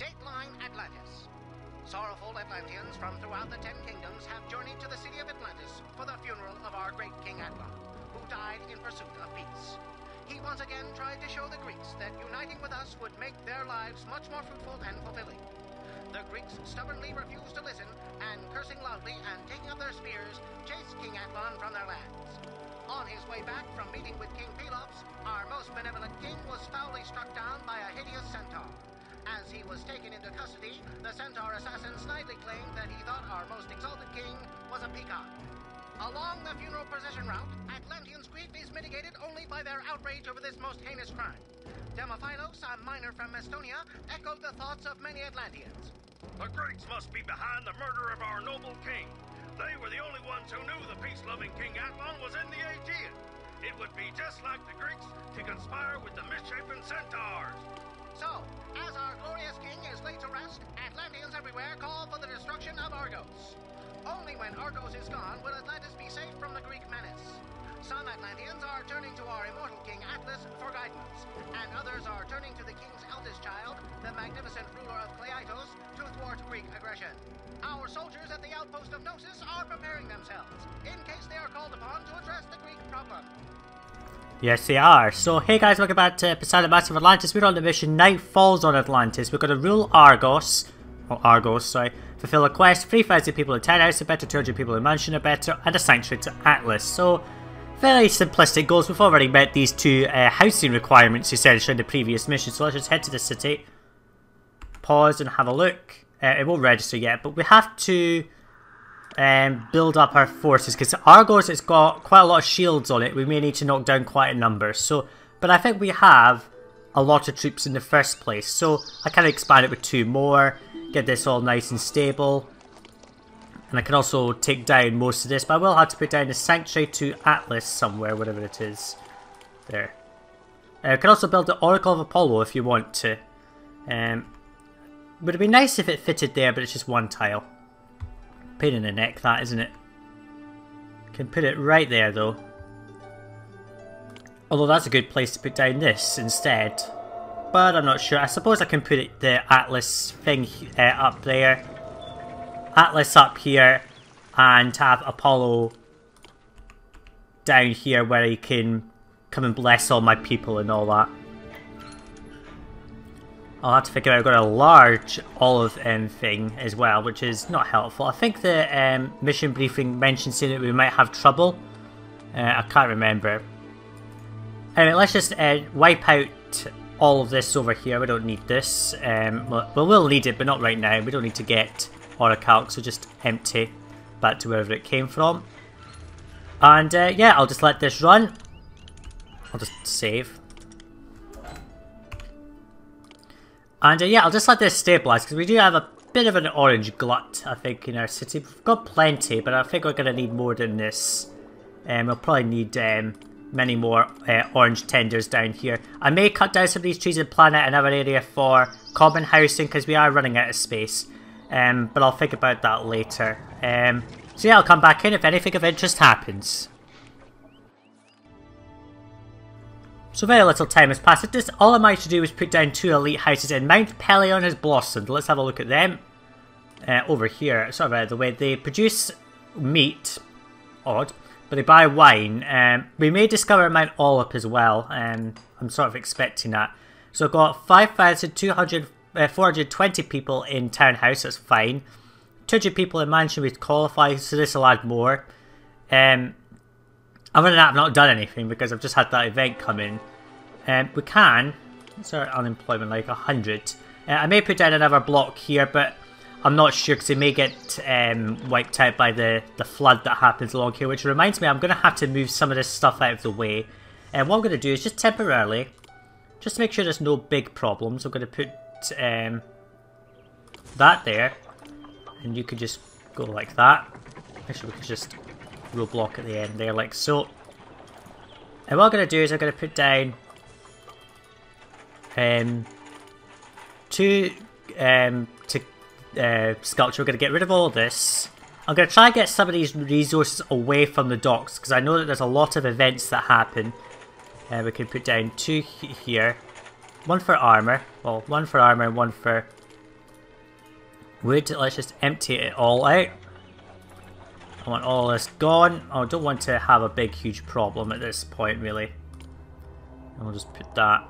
Dateline Atlantis. Sorrowful Atlanteans from throughout the 10 kingdoms have journeyed to the city of Atlantis for the funeral of our great King Atlan, who died in pursuit of peace. He once again tried to show the Greeks that uniting with us would make their lives much more fruitful and fulfilling. The Greeks stubbornly refused to listen, and cursing loudly and taking up their spears, chased King Atlan from their lands. On his way back from meeting with King Pelops, our most benevolent king was foully struck down by a hideous centaur. As he was taken into custody, the centaur assassin snidely claimed that he thought our most exalted king was a peacock. Along the funeral procession route, Atlanteans' grief is mitigated only by their outrage over this most heinous crime. Demophilos, a miner from Estonia, echoed the thoughts of many Atlanteans. The Greeks must be behind the murder of our noble king. They were the only ones who knew the peace-loving King Atlan was in the Aegean. It would be just like the Greeks to conspire with the misshapen centaurs. So, as our glorious king is laid to rest, Atlanteans everywhere call for the destruction of Argos. Only when Argos is gone will Atlantis be safe from the Greek menace. Some Atlanteans are turning to our immortal king Atlas for guidance, and others are turning to the king's eldest child, the magnificent ruler of Cleitos, to thwart Greek aggression. Our soldiers at the outpost of Gnosis are preparing themselves, in case they are called upon to address the Greek problem. Yes, they are. So, hey guys, welcome back to Poseidon of Atlantis. We're on the mission Night Falls on Atlantis. We're going to rule Argos, fulfill a quest, 3,000 people in town house are better, 200 people in mansion are better, and a sanctuary to Atlas. So, very simplistic goals. We've already met these two housing requirements essentially in the previous mission. So let's just head to the city, pause and have a look. It won't register yet, but we have to build up our forces because Argos has got quite a lot of shields on it. We may need to knock down quite a number. So, but I think we have a lot of troops in the first place. So I can expand it with 2 more, get this all nice and stable. And I can also take down most of this, but I will have to put down the sanctuary to Atlas somewhere, whatever it is. There. I can also build the Oracle of Apollo if you want to. Would it be nice if it fitted there, but it's just 1 tile. Pain in the neck, that, isn't it? Can put it right there, though. Although that's a good place to put down this instead. But I'm not sure. I suppose I can put it, the Atlas thing up there. Atlas up here, and have Apollo down here where he can come and bless all my people and all that. I'll have to figure out I've got a large olive thing as well, which is not helpful. I think the mission briefing mentioned saying that we might have trouble. I can't remember. Anyway, let's just wipe out all of this over here. We don't need this. Well, we'll need it, but not right now. We don't need to get Orichalc, so just empty back to wherever it came from. And yeah, I'll just let this run. I'll just save. And yeah, I'll just let this stabilize because we do have a bit of an orange glut, I think, in our city. We've got plenty, but I think we're going to need more than this. We'll probably need many more orange tenders down here. I may cut down some of these trees and plant out another area for common housing because we are running out of space. But I'll think about that later. So yeah, I'll come back in if anything of interest happens. So very little time has passed. This, all I managed to do was put down 2 elite houses in. Mount Pelion has blossomed. Let's have a look at them. Over here, sort of out of the way. They produce meat. Odd. But they buy wine. We may discover Mount Olip as well. I'm sort of expecting that. So I've got 420 people in townhouse, that's fine. 200 people in mansion would qualify, so this will add more. Other than that, I've not done anything because I've just had that event come in. We can, what's our unemployment like, 100. I may put down another block here, but I'm not sure because it may get wiped out by the flood that happens along here, which reminds me I'm going to have to move some of this stuff out of the way. And what I'm going to do is just temporarily, just to make sure there's no big problems, I'm going to put that there, and you could just go like that. Actually, we could just row block at the end there, like so. And what I'm going to do is I'm going to put down 2 sculpture. We're going to get rid of all this. I'm going to try and get some of these resources away from the docks because I know that there's a lot of events that happen. We can put down 2 here. 1 for armor. Well, 1 for armor and 1 for wood. Let's just empty it all out. I want all this gone. I don't want to have a big, huge problem at this point, really. I'll just put that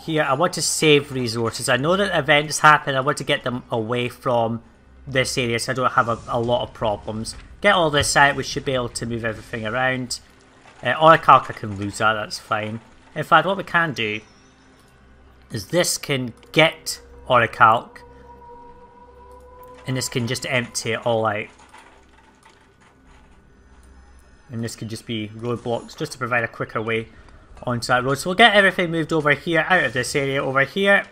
here. I want to save resources. I know that events happen. I want to get them away from this area so I don't have a lot of problems. Get all this out. We should be able to move everything around. Orichalc, I can lose that. That's fine. In fact, what we can do is this can get Orichalc, and this can just empty it all out. And this can just be roadblocks just to provide a quicker way onto that road. So we'll get everything moved over here, out of this area over here.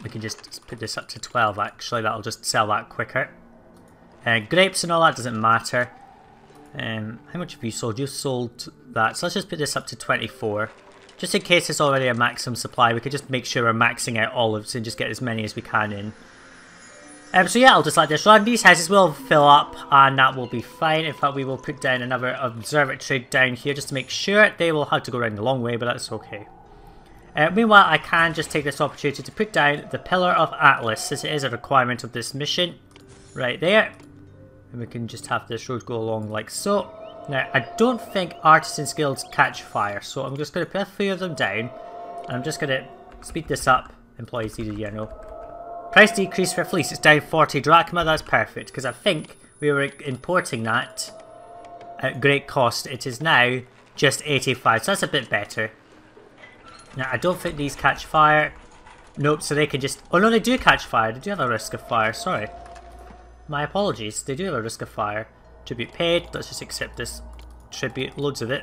We can just put this up to 12 actually, that'll just sell that quicker. Grapes and all that doesn't matter. How much have you sold? You sold that, so let's just put this up to 24. Just in case it's already a maximum supply, we could just make sure we're maxing out olives and just get as many as we can in. So yeah, I'll just let this run. These houses will fill up and that will be fine. In fact, we will put down another observatory down here just to make sure. They will have to go around the long way, but that's okay. Meanwhile, I can just take this opportunity to put down the Pillar of Atlas, since it is a requirement of this mission. Right there. And we can just have this road go along like so. Now, I don't think artisans guilds catch fire, so I'm just going to put a few of them down. And I'm just going to speed this up. Employees needed, you know. Price decrease for fleece, it's down 40 drachma, that's perfect, because I think we were importing that at great cost. It is now just 85, so that's a bit better. Now, I don't think these catch fire. Nope, so they can just... Oh no, they do catch fire, they do have a risk of fire, sorry. My apologies, they do have a risk of fire. Tribute paid, let's just accept this tribute, loads of it.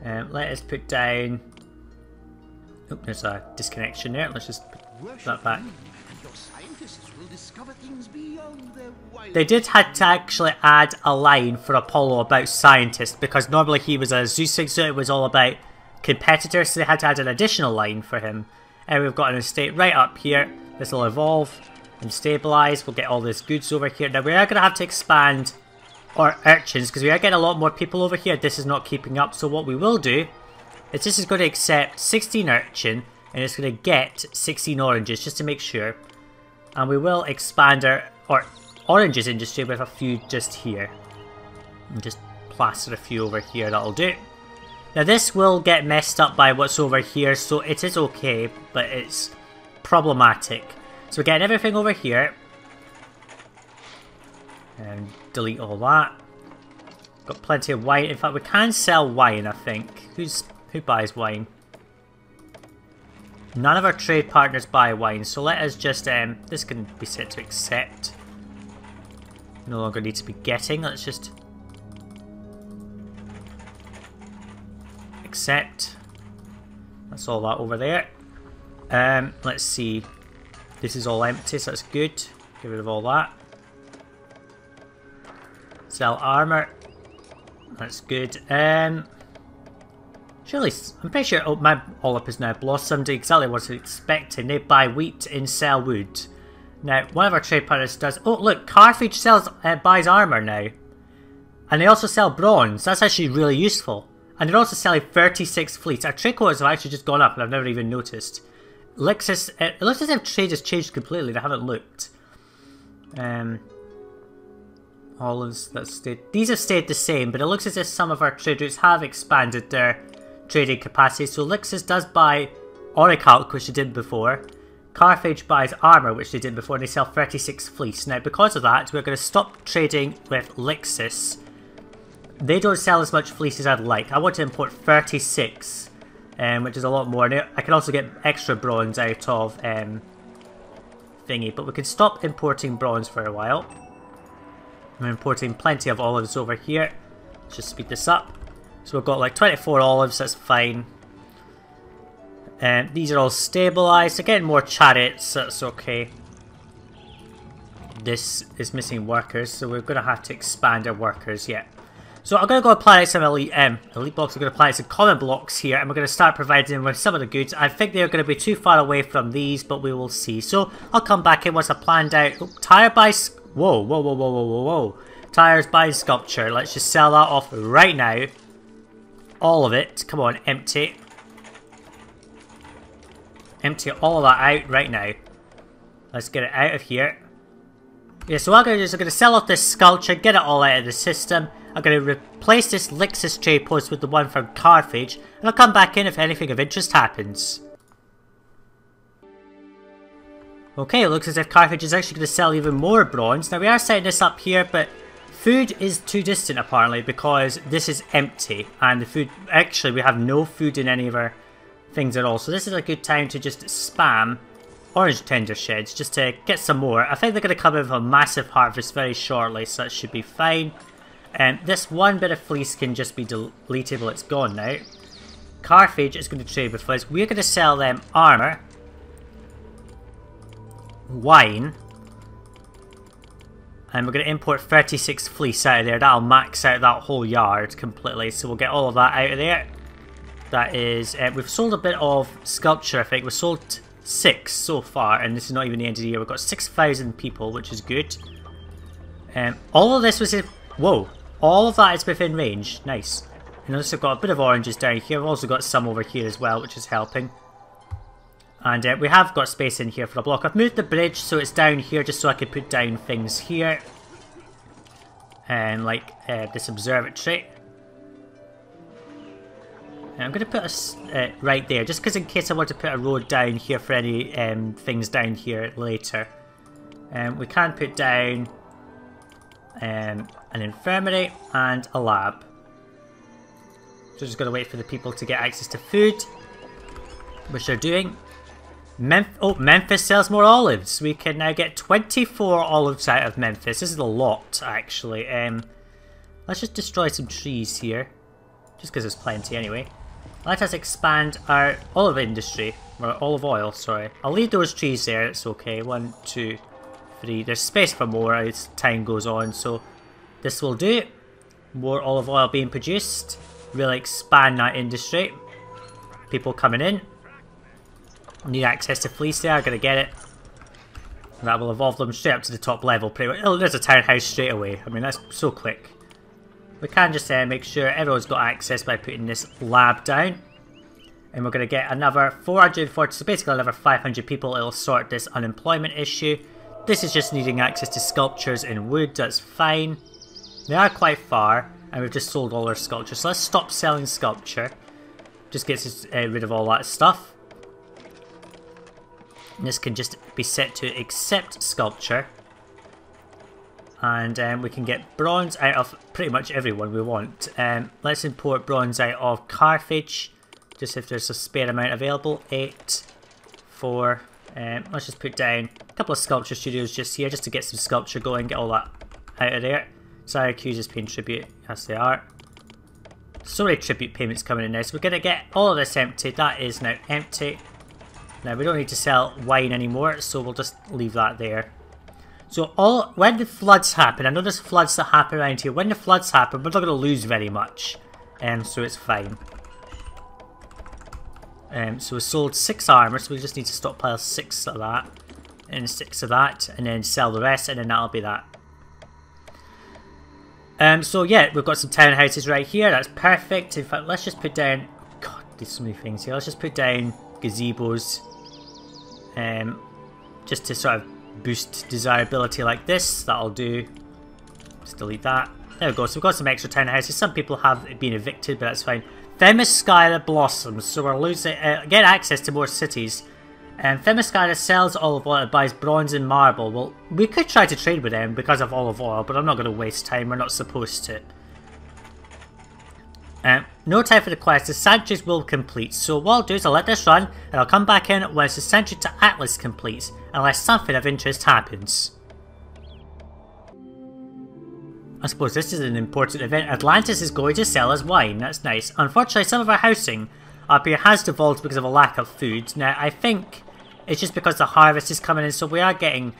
Let us put down... Oh, there's a disconnection there, let's just put that back. They did have to actually add a line for Apollo about scientists, because normally he was a Zeus, so it was all about competitors, so they had to add an additional line for him. And we've got an estate right up here. This will evolve and stabilize. We'll get all this goods over here. Now we are going to have to expand our urchins, because we are getting a lot more people over here. This is not keeping up, so what we will do is this is going to accept 16 urchin, and it's going to get 16 oranges, just to make sure. And we will expand our oranges industry with a few just here. And just plaster a few over here, that'll do. Now this will get messed up by what's over here, so it is okay, but it's problematic. So we're getting everything over here. And delete all that. Got plenty of wine. In fact, we can sell wine, I think. Who buys wine? None of our trade partners buy wine, so let us just, this can be set to accept. No longer need to be getting, let's just accept. That's all that over there. Let's see. This is all empty, so that's good. Get rid of all that. Sell armor. That's good. Surely, I'm pretty sure my olive has now blossomed exactly what I was expecting. They buy wheat and sell wood. Now, one of our trade partners does... Oh, look, Carthage sells, buys armor now. And they also sell bronze. That's actually really useful. And they're also selling 36 fleets. Our trade quotas have actually just gone up, and I've never even noticed. Lixus, it looks as if trade has changed completely. I haven't looked. Olives, that's stayed... These have stayed the same, but it looks as if some of our trade routes have expanded their trading capacity. So Lixus does buy Orichalc, which they did before. Carthage buys armor, which they did before, and they sell 36 fleece. Now, because of that, we're going to stop trading with Lixus. They don't sell as much fleece as I'd like. I want to import 36, which is a lot more. Now, I can also get extra bronze out of thingy, but we can stop importing bronze for a while. I'm importing plenty of olives over here. Let's just speed this up. So we've got like 24 olives, that's fine. These are all stabilized. So getting more chariots, that's okay. This is missing workers, so we're going to have to expand our workers, yeah. So I'm going to go apply some elite blocks. I'm going to apply some common blocks here, and we're going to start providing them with some of the goods. I think they're going to be too far away from these, but we will see. So I'll come back in once I've planned out. Oh, tire by... Whoa, whoa, whoa, whoa, whoa, whoa, whoa. Tires by sculpture. Let's just sell that off right now. All of it. Come on, empty. empty all of that out right now. Let's get it out of here. Yeah, so what I'm going to do is I'm going to sell off this sculpture, get it all out of the system. I'm going to replace this Lixus trade post with the one from Carthage, and I'll come back in if anything of interest happens. Okay, it looks as if Carthage is actually going to sell even more bronze. Now we are setting this up here, but food is too distant apparently because this is empty. And the food, actually we have no food in any of our things at all. So this is a good time to just spam orange tender sheds just to get some more. I think they're going to come in with a massive harvest very shortly, so that should be fine. And this one bit of fleece can just be deletable, it's gone now. Carthage is going to trade with us. We're going to sell them armor, wine, and we're going to import 36 fleece out of there. That'll max out that whole yard completely, so we'll get all of that out of there. That is, we've sold a bit of sculpture, I think. We've sold 6 so far, and this is not even the end of the year. We've got 6,000 people, which is good. All of this was in... Whoa! All of that is within range. Nice. And also got a bit of oranges down here. We've also got some over here as well, which is helping. And we have got space in here for a block. I've moved the bridge so it's down here just so I can put down things here. And like this observatory. And I'm going to put us right there, just because in case I want to put a road down here for any things down here later. We can put down an infirmary and a lab. So just got to wait for the people to get access to food, which they're doing. Memphis sells more olives. We can now get 24 olives out of Memphis. This is a lot, actually. Let's just destroy some trees here, just because there's plenty anyway. Let us expand our olive industry, or olive oil, sorry. I'll leave those trees there, it's okay. 1, 2, 3. There's space for more as time goes on, so this will do. More olive oil being produced. Really expand that industry. People coming in. Need access to fleece there, I'm going to get it. That will evolve them straight up to the top level pretty much. Oh, there's a townhouse straight away. I mean, that's so quick. We can just make sure everyone's got access by putting this lab down. And we're going to get another 440, so basically another 500 people. It'll sort this unemployment issue. This is just needing access to sculptures in wood, that's fine. They are quite far, and we've just sold all our sculptures. So let's stop selling sculpture. Just gets us rid of all that stuff. And this can just be set to accept sculpture. And we can get bronze out of pretty much everyone we want. Let's import bronze out of Carthage, just if there's a spare amount available. 8, 4, let's just put down a couple of sculpture studios just here, just to get some sculpture going, get all that out of there. Sajuuk is paying tribute, yes they are. So many tribute payments coming in now, so we're going to get all of this empty. That is now empty. Now we don't need to sell wine anymore, so we'll just leave that there. So when the floods happen, I know there's floods that happen around here. When the floods happen, we're not going to lose very much, so it's fine. So we sold 6 armor, so we just need to stockpile 6 of that, and 6 of that, and then sell the rest, and then that'll be that. So yeah, we've got some townhouses right here. That's perfect. In fact, let's just put down. God, there's so many things here. Let's just put down gazebos, just to sort of boost desirability like this. That'll do. Just delete that. There we go. So we've got some extra townhouses. Some people have been evicted, but that's fine. Themyscira blossoms. So we're losing. Get access to more cities. Themyscira sells olive oil and buys bronze and marble. Well, we could try to trade with them because of olive oil, but I'm not going to waste time. We're not supposed to. No time for the quest. The sanctuaries will complete. So what I'll do is I'll let this run, and I'll come back in once the sanctuary to Atlas completes, unless something of interest happens. I suppose this is an important event. Atlantis is going to sell us wine. That's nice. Unfortunately, some of our housing up here has devolved because of a lack of food. Now, I think it's just because the harvest is coming in, so we are getting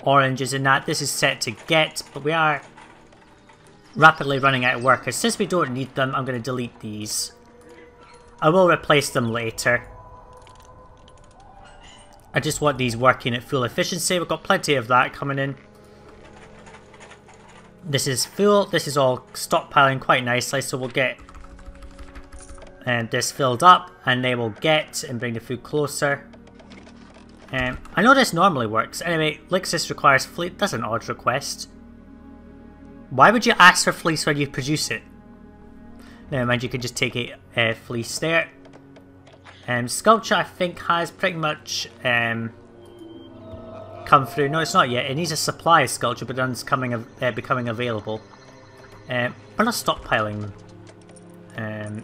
oranges and that. This is set to get, but we are rapidly running out of workers. Since we don't need them, I'm going to delete these. I will replace them later. I just want these working at full efficiency. We've got plenty of that coming in. This is full. This is all stockpiling quite nicely, so we'll get this filled up, and they will get and bring the food closer. I know this normally works. Anyway, Lixus requires fleece. That's an odd request. Why would you ask for fleece when you produce it? Never mind, you can just take a fleece there. Sculpture, I think, has pretty much come through. No, it's not yet. It needs a supply of sculpture, but it's becoming available. We're not stockpiling that,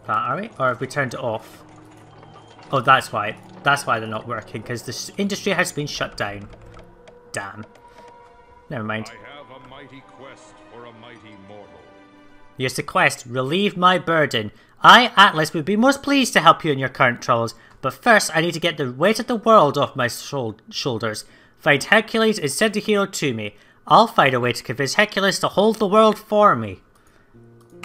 are we? Or have we turned it off? Oh, that's why. That's why they're not working, because the industry has been shut down. Damn. Never mind. I have a mighty quest for a mighty mortal. Here's the quest. Relieve my burden. I, Atlas, would be most pleased to help you in your current troubles, but first I need to get the weight of the world off my shoulders. Find Hercules and send a hero to me. I'll find a way to convince Hercules to hold the world for me.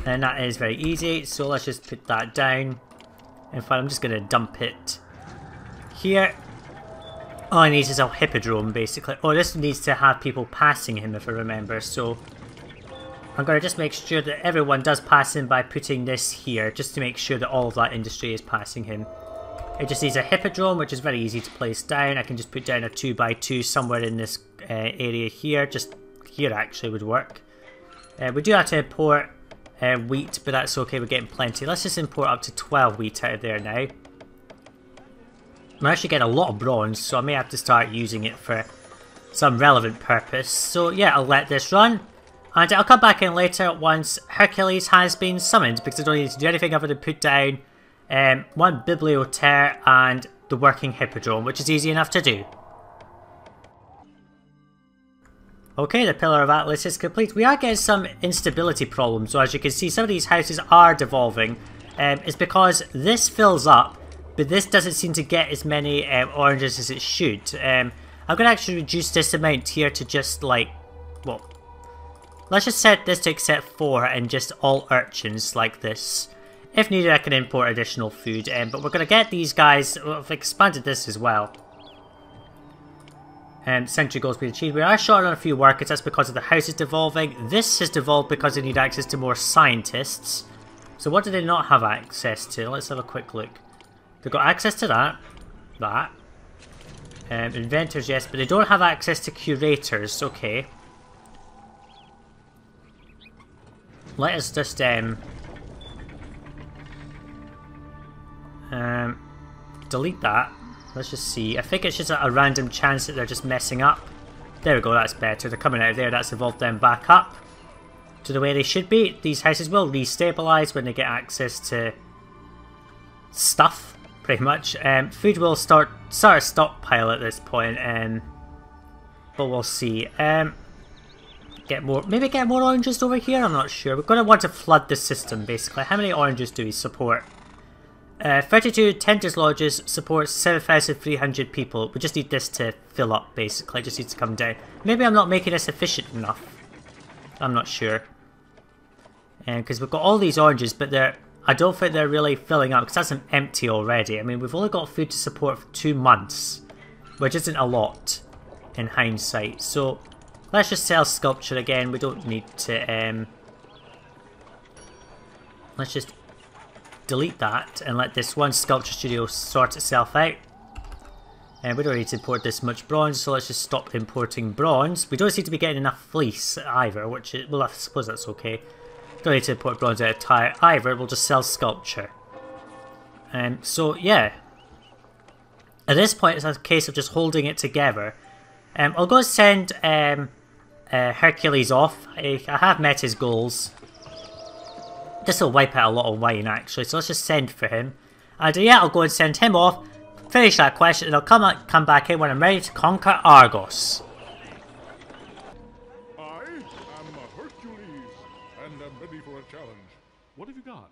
And that is very easy, so let's just put that down. In fact, I'm just going to dump it here. All I need is a hippodrome, basically. Oh, this needs to have people passing him, if I remember, so I'm going to just make sure that everyone does pass him by putting this here, just to make sure that all of that industry is passing him. It just needs a hippodrome, which is very easy to place down. I can just put down a 2x2 somewhere in this area here. Just here actually would work. We do have to import wheat, but that's okay, we're getting plenty. Let's just import up to 12 wheat out of there now. I'm actually getting a lot of bronze, so I may have to start using it for some relevant purpose. So yeah, I'll let this run. And I'll come back in later once Hercules has been summoned, because I don't need to do anything other than put down one bibliothèque and the working hippodrome, which is easy enough to do. Okay, the Pillar of Atlas is complete. We are getting some instability problems, so as you can see, some of these houses are devolving. It's because this fills up, but this doesn't seem to get as many oranges as it should. I'm going to actually reduce this amount here to just like, well, let's just set this to accept 4 and just all urchins like this. If needed, I can import additional food, but we're going to get these guys. I've expanded this as well. Century goals being achieved. We are short on a few workers, that's because of the houses devolving. This has devolved because they need access to more scientists. So what do they not have access to? Let's have a quick look. They've got access to that. Inventors, yes, but they don't have access to curators. Okay. Let us just delete that. Let's just see. I think it's just a random chance that they're just messing up. There we go, that's better. They're coming out of there. That's evolved them back up to the way they should be. These houses will restabilize when they get access to stuff, pretty much. Food will start a stockpile at this point, but we'll see. Maybe get more oranges over here. I'm not sure. We're going to want to flood the system, basically. How many oranges do we support? 32 Tenders Lodges supports 7,300 people. We just need this to fill up, basically. It just needs to come down. Maybe I'm not making this efficient enough. I'm not sure. Because we've got all these oranges, but I don't think they're really filling up, because that's empty already. I mean, we've only got food to support for 2 months, which isn't a lot in hindsight. So let's just sell sculpture again. We don't need to... let's just delete that and let this one sculpture studio sort itself out. And we don't need to import this much bronze, so let's just stop importing bronze. We don't seem to be getting enough fleece either, which is, well, I suppose that's okay. Don't need to import bronze out of tire either. We'll just sell sculpture. So yeah, at this point it's a case of just holding it together. I'll go send Hercules off. I have met his goals. This will wipe out a lot of wine, actually, so let's just send for him. And yeah, I'll go and send him off, finish that quest, and I'll come back in when I'm ready to conquer Argos. I am a Hercules, and am ready for a challenge. What have you got?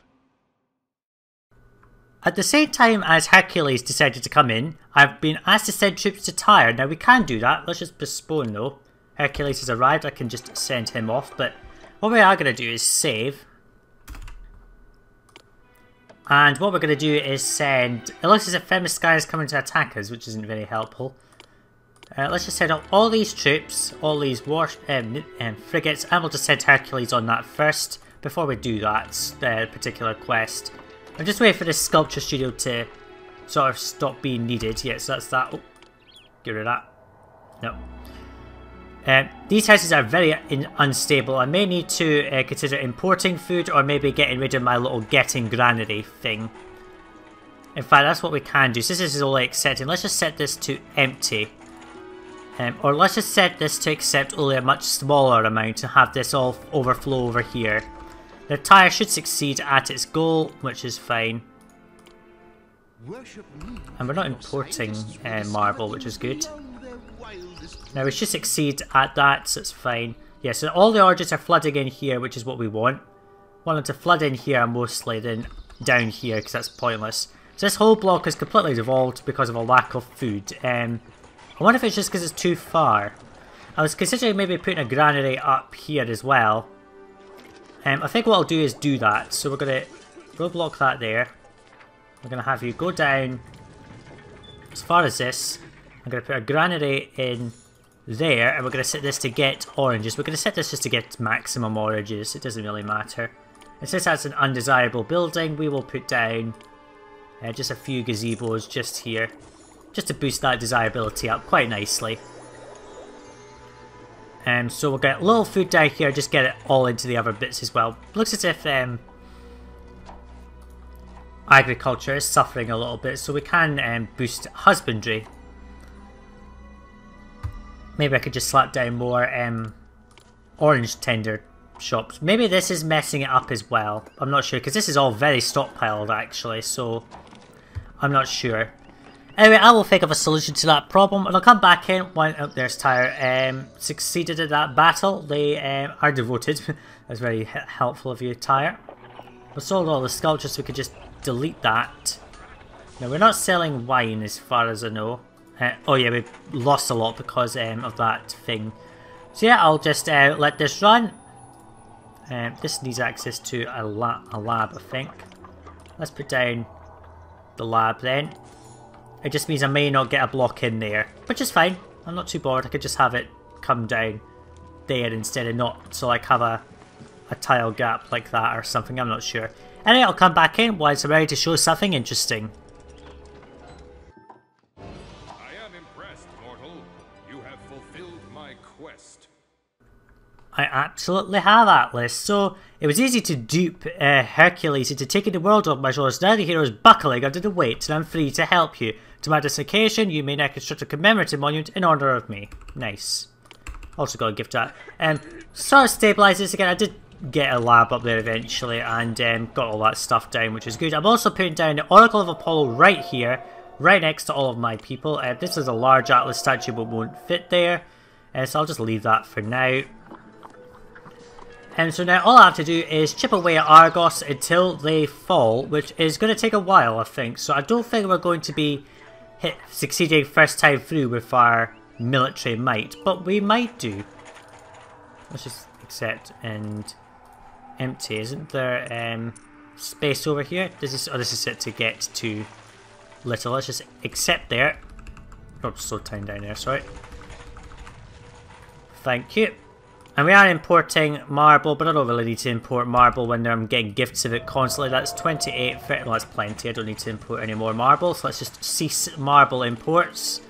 At the same time as Hercules decided to come in, I've been asked to send troops to Tyre. Now we can do that, let's just postpone though. Hercules has arrived, I can just send him off, but what we are going to do is save. And what we're going to do is send... It looks as if Themyscira is coming to attack us, which isn't very helpful. Let's just send out all these troops, all these frigates, and we'll just send Hercules on that first, before we do that particular quest. I'm just waiting for this sculpture studio to sort of stop being needed. Yes, that's that. Oh, get rid of that. No. These houses are very unstable. I may need to consider importing food or maybe getting rid of my little getting granary thing. In fact, that's what we can do. Since this is only accepting, let's just set this to empty. Or let's just set this to accept only a much smaller amount and have this all overflow over here. The tire should succeed at its goal, which is fine. And we're not importing marble, which is good. Now we should succeed at that, so it's fine. Yeah, so all the origins are flooding in here, which is what we want. Want them to flood in here mostly, then down here, because that's pointless. So this whole block is completely devolved because of a lack of food. I wonder if it's just because it's too far. I was considering maybe putting a granary up here as well. I think what I'll do is do that. So we're going to roadblock that there. We're going to have you go down as far as this. I'm going to put a granary in there, and we're going to set this to get oranges. We're going to set this just to get maximum oranges. It doesn't really matter. And since that's an undesirable building, we will put down just a few gazebos just here, just to boost that desirability up quite nicely. So we'll get a little food down here, just get it all into the other bits as well. Looks as if agriculture is suffering a little bit, so we can boost husbandry. Maybe I could just slap down more orange tender shops. Maybe this is messing it up as well. I'm not sure, because this is all very stockpiled actually, so I'm not sure. Anyway, I will think of a solution to that problem, and I'll come back in when there's Tyre succeeded in that battle. They are devoted. That's very helpful of you, Tyre. We sold all the sculptures, so we could just delete that. Now, we're not selling wine as far as I know. Oh yeah, we lost a lot because of that thing. So yeah, I'll just let this run. This needs access to a lab, I think. Let's put down the lab then. It just means I may not get a block in there, which is fine. I'm not too bored. I could just have it come down there instead of not, so like have a tile gap like that or something. I'm not sure. Anyway, I'll come back in once I'm ready to show something interesting. I absolutely have, Atlas. So, it was easy to dupe Hercules into taking the world off my shoulders. Now the hero is buckling under the weight, and I'm free to help you. To mark this occasion, you may now construct a commemorative monument in honour of me. Nice. Also got a gift that. Sort of stabilise this again. I did get a lab up there eventually, and got all that stuff down, which is good. I'm also putting down the Oracle of Apollo right here, right next to all of my people. This is a large Atlas statue, but won't fit there. So I'll just leave that for now. And so now all I have to do is chip away at Argos until they fall, which is going to take a while, I think. So I don't think we're going to be succeeding first time through with our military might, but we might do. Let's just accept and empty. Isn't there space over here? This is set to get too little. Let's just accept there. Oh, slow time down there, sorry. Thank you. And we are importing marble, but I don't really need to import marble when I'm getting gifts of it constantly. That's 28, 30, well, that's plenty. I don't need to import any more marble. So let's just cease marble imports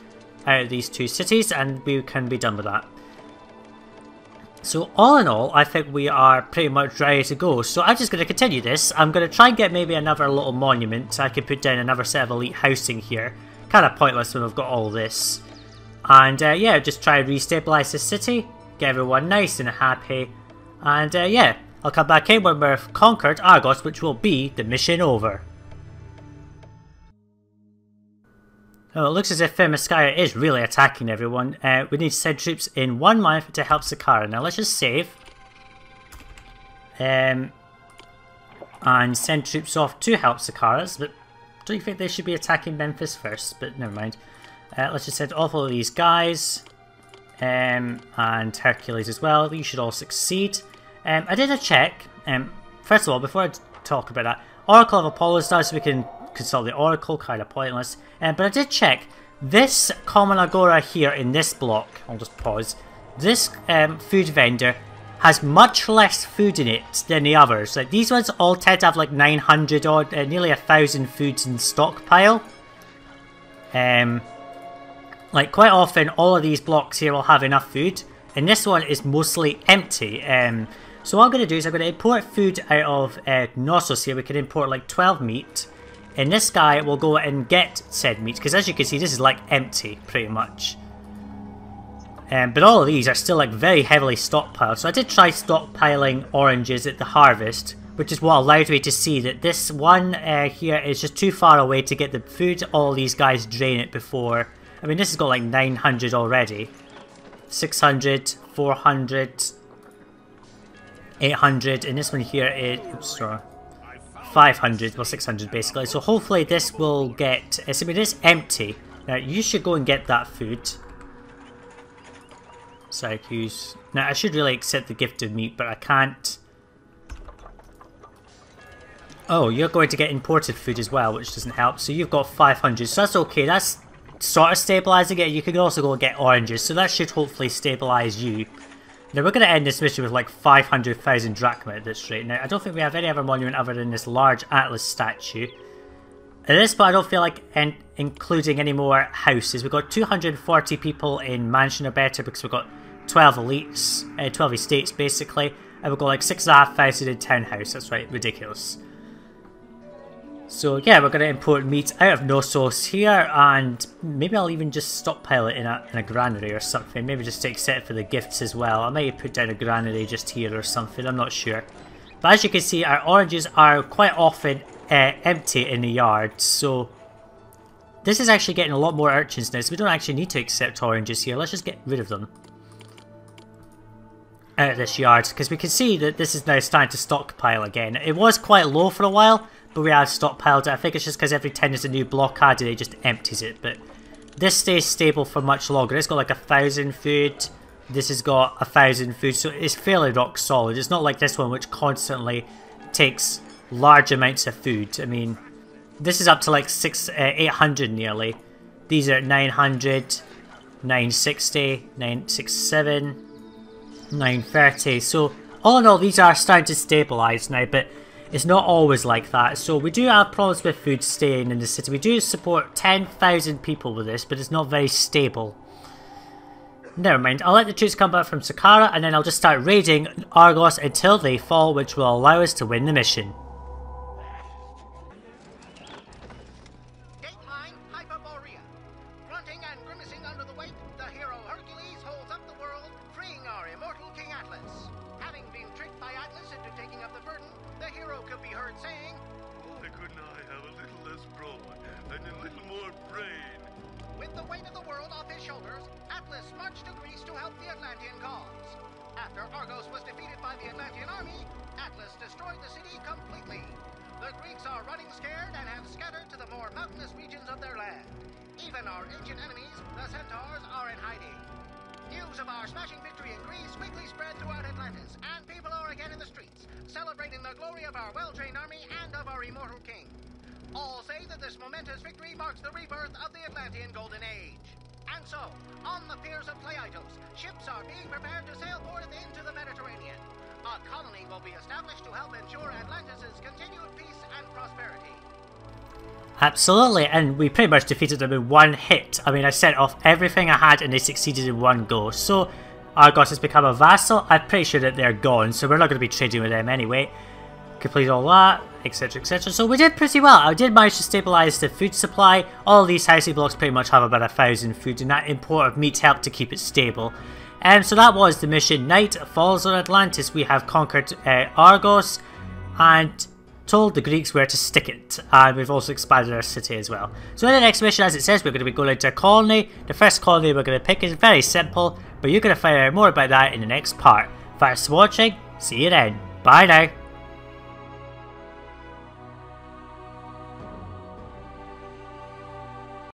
out of these two cities, and we can be done with that. So all in all, I think we are pretty much ready to go. So I'm just going to continue this. I'm going to try and get maybe another little monument. I can put down another set of elite housing here. Kind of pointless when we've got all this. And yeah, just try and restabilize this city. Get everyone nice and happy, and yeah, I'll come back in when we've conquered Argos, which will be the mission over. Oh, it looks as if Themyscira is really attacking everyone. We need to send troops in 1 month to help Saqqara. Now let's just save. And send troops off to help Saqqara, but don't you think they should be attacking Memphis first? But never mind. Let's just send off all of these guys. And Hercules as well. You should all succeed. I did a check. First of all, before I talk about that, Oracle of Apollo is down so we can consult the Oracle, kind of pointless. But I did check. This common agora here in this block, I'll just pause. This food vendor has much less food in it than the others. Like these ones all tend to have like 900 or nearly 1,000 foods in stockpile. Like quite often all of these blocks here will have enough food, and this one is mostly empty. So what I'm going to do is I'm going to import food out of Knossos here. We can import like 12 meat, and this guy will go and get said meat, because as you can see this is like empty pretty much. But all of these are still like very heavily stockpiled. So I did try stockpiling oranges at the harvest, which is what allowed me to see that this one here is just too far away to get the food. All these guys drain it before. I mean, this has got like 900 already. 600, 400, 800, and this one here is, oops, sorry, 500, well 600 basically. So hopefully this will get, I mean, it's empty. Now you should go and get that food. Syracuse. Now I should really accept the gift of meat, but I can't. Oh, you're going to get imported food as well, which doesn't help. So you've got 500, so that's okay. That's sort of stabilizing it. You can also go and get oranges, so that should hopefully stabilize you. Now we're going to end this mission with like 500,000 drachma at this rate. Now I don't think we have any other monument other than this large Atlas statue. At this point I don't feel like including any more houses. We've got 240 people in mansion or better because we've got 12 elites, 12 estates basically, and we've got like 6,500 in townhouse. That's right, ridiculous. So yeah, we're going to import meat out of Knossos here, and maybe I'll even just stockpile it in a granary or something. Maybe just to accept for the gifts as well. I might put down a granary just here or something, I'm not sure. But as you can see, our oranges are quite often empty in the yard, so this is actually getting a lot more urchins now, so we don't actually need to accept oranges here. Let's just get rid of them out of this yard, because we can see that this is now starting to stockpile again. It was quite low for a while, but we have stockpiled it. I think it's just because every time there's a new block added, it just empties it. But this stays stable for much longer. It's got like 1,000 food. This has got 1,000 food, so it's fairly rock solid. It's not like this one, which constantly takes large amounts of food. I mean, this is up to like 800 nearly. These are 900, 960, 967, 930. So all in all, these are starting to stabilize now, but it's not always like that. So we do have problems with food staying in the city. We do support 10,000 people with this, but it's not very stable. Never mind, I'll let the troops come back from Saqqara, and then I'll just start raiding Argos until they fall, which will allow us to win the mission. Dateline Hyperborea. Grunting and grimacing under the weight, the hero Hercules holds up the world, freeing our immortal King Atlas. Having been tricked by Atlas into taking up the burden, the hero could be heard saying, Why couldn't I have a little less brawn and a little more brain? with the weight of the world off his shoulders, Atlas marched to Greece to help the Atlantean cause. After Argos was defeated by the Atlantean army, Atlas destroyed the city completely. The Greeks are running scared and have scattered to the more mountainous regions of their land. Even our ancient enemies, the Centaurs, are in hiding. News of our smashing victory in Greece quickly spread throughout Atlantis, and people are again in the streets, celebrating the glory of our well-trained army and of our immortal king. All say that this momentous victory marks the rebirth of the Atlantean Golden Age. And so, on the piers of Pleiatos, ships are being prepared to sail forth into the Mediterranean. A colony will be established to help ensure Atlantis' continued peace and prosperity. Absolutely, and we pretty much defeated them in one hit. I mean, I sent off everything I had and they succeeded in one go. So, Argos has become a vassal. I'm pretty sure that they're gone, so we're not going to be trading with them anyway. Complete all that, etc, etc. So we did pretty well. I did manage to stabilize the food supply. All these housing blocks pretty much have about 1,000 food, and that import of meat helped to keep it stable. So that was the mission. Night falls on Atlantis. We have conquered Argos and told the Greeks where to stick it, and we've also expanded our city as well. So in the next mission, as it says, we're going to be going into a colony. The first colony we're going to pick is very simple, but you're going to find out more about that in the next part. Thanks for watching. See you then. Bye now.